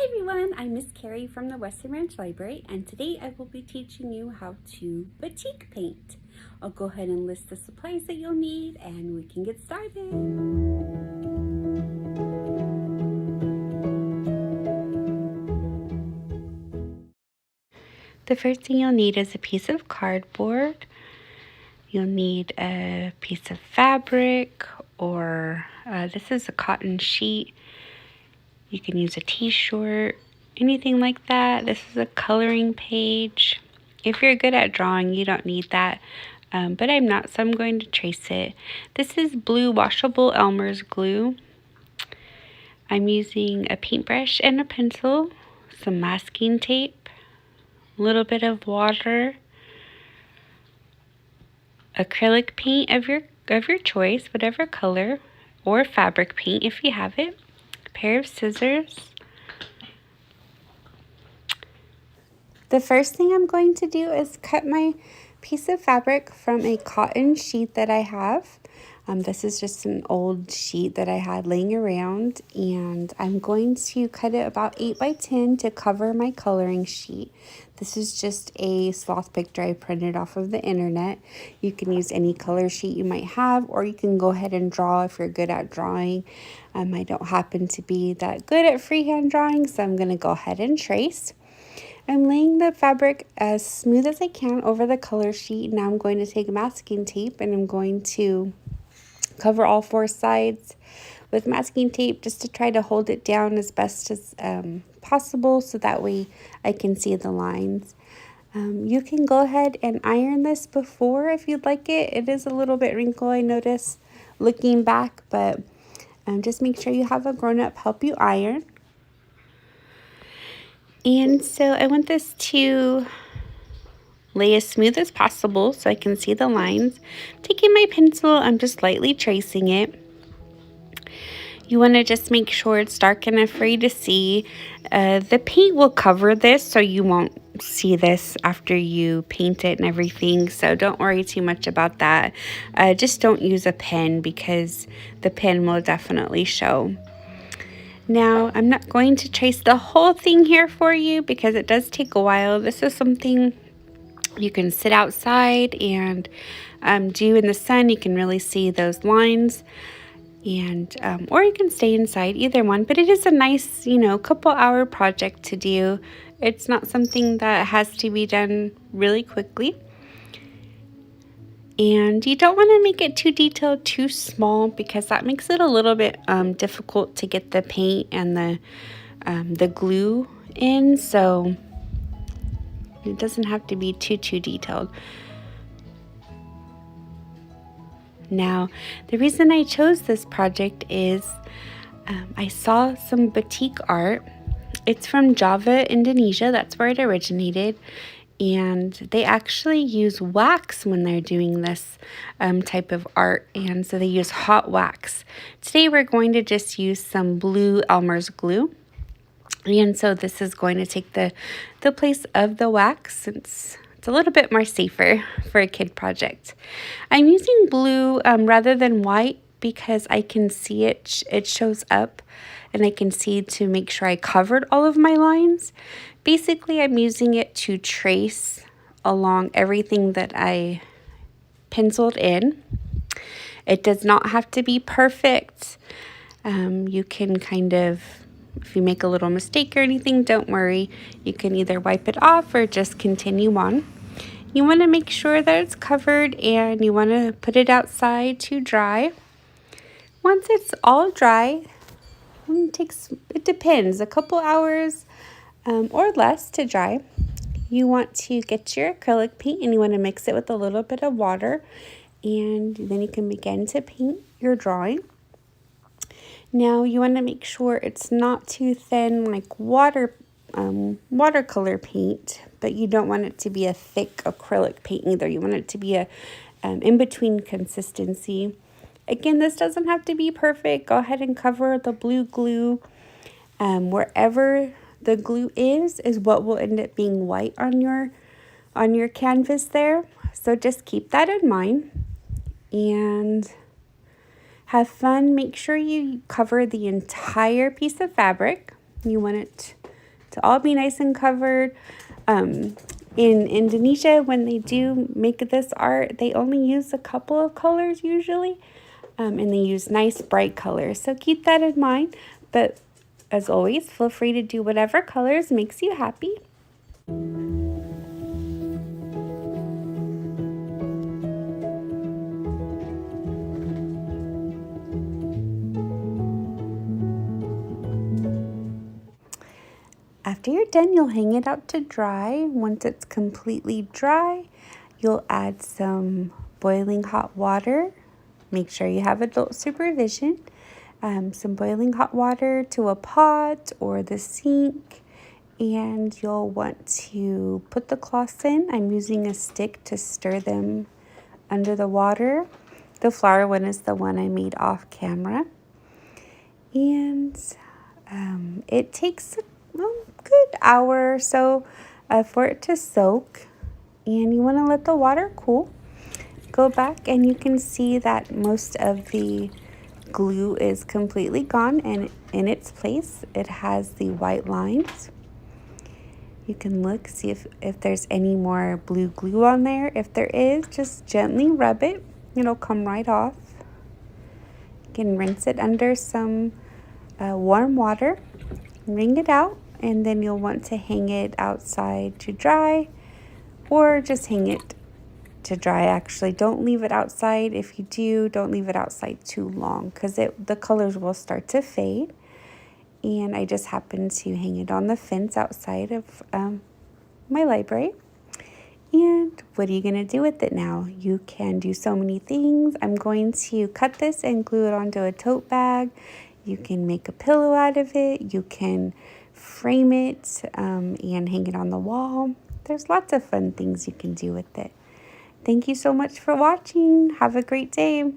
everyone, I'm Miss Carrie from the Western Ranch Library, and today I will be teaching you how to batik paint. I'll go ahead and list the supplies that you'll need and we can get started. The first thing you'll need is a piece of cardboard. You'll need a piece of fabric, or this is a cotton sheet. You can use a t-shirt, anything like that. This is a coloring page. If you're good at drawing, you don't need that, but I'm not, so I'm going to trace it. This is blue washable Elmer's glue. I'm using a paintbrush and a pencil, some masking tape, a little bit of water, acrylic paint of your choice, whatever color, or fabric paint if you have it, a pair of scissors. The first thing I'm going to do is cut my piece of fabric from a cotton sheet that I have. This is just an old sheet that I had laying around, and I'm going to cut it about 8 by 10 to cover my coloring sheet. This is just a sloth picture I printed off of the internet. You can use any color sheet you might have, or you can go ahead and draw if you're good at drawing. I don't happen to be that good at freehand drawing, so I'm going to go ahead and trace. I'm laying the fabric as smooth as I can over the color sheet. Now I'm going to take masking tape and I'm going to cover all 4 sides with masking tape just to try to hold it down as best as possible, so that way I can see the lines. You can go ahead and iron this before if you'd like it. It is a little bit wrinkled, I notice, looking back, but just make sure you have a grown-up help you iron. And so I want this to lay as smooth as possible so I can see the lines. Taking my pencil, I'm just lightly tracing it. You want to just make sure it's dark enough for you to see. The paint will cover this, so you won't see this after you paint it and everything, so don't worry too much about that. Just don't use a pen because the pen will definitely show. Now, I'm not going to trace the whole thing here for you because it does take a while. This is something you can sit outside and do in the sun. You can really see those lines, and or you can stay inside, either one. But it is a nice, couple hour project to do. It's not something that has to be done really quickly. And you don't want to make it too detailed, too small, because that makes it a little bit difficult to get the paint and the glue in. So it doesn't have to be too detailed. Now, the reason I chose this project is I saw some batik art. It's from Java, Indonesia. That's where it originated. And they actually use wax when they're doing this type of art, and so they use hot wax. Today we're going to just use some blue Elmer's glue, and so this is going to take the place of the wax, since it's a little bit more safer for a kid project. I'm using blue rather than white because I can see it shows up, and I can see to make sure I covered all of my lines. Basically, I'm using it to trace along everything that I penciled in. It does not have to be perfect. You can kind of, if you make a little mistake or anything, don't worry. You can either wipe it off or just continue on. You want to make sure that it's covered, and you want to put it outside to dry. Once it's all dry, it depends, a couple hours or less to dry. You want to get your acrylic paint and you want to mix it with a little bit of water, and then you can begin to paint your drawing. Now you want to make sure it's not too thin like watercolor paint, but you don't want it to be a thick acrylic paint either. You want it to be a in-between consistency. Again, this doesn't have to be perfect. Go ahead and cover the blue glue wherever the glue is what will end up being white on your canvas there. So just keep that in mind and have fun. Make sure you cover the entire piece of fabric. You want it to all be nice and covered. In Indonesia, when they do make this art, they only use a couple of colors usually, and they use nice bright colors. So keep that in mind. But as always, feel free to do whatever colors makes you happy. After you're done, you'll hang it out to dry. Once it's completely dry, you'll add some boiling hot water. Make sure you have adult supervision. Some boiling hot water to a pot or the sink, and you'll want to put the cloths in. I'm using a stick to stir them under the water. The flower one is the one I made off camera. And it takes a good hour or so for it to soak. And you want to let the water cool. Go back and you can see that most of the glue is completely gone, and in its place it has the white lines. You can look, see if there's any more blue glue on there. If there is, just gently rub it. It'll come right off. You can rinse it under some warm water, wring it out, and then you'll want to hang it outside to dry, or just hang it to dry. Actually, don't leave it outside. If you do, don't leave it outside too long, because the colors will start to fade. And I just happened to hang it on the fence outside of my library. And what are you going to do with it now? You can do so many things. I'm going to cut this and glue it onto a tote bag. You can make a pillow out of it. You can frame it and hang it on the wall. There's lots of fun things you can do with it. Thank you so much for watching. Have a great day.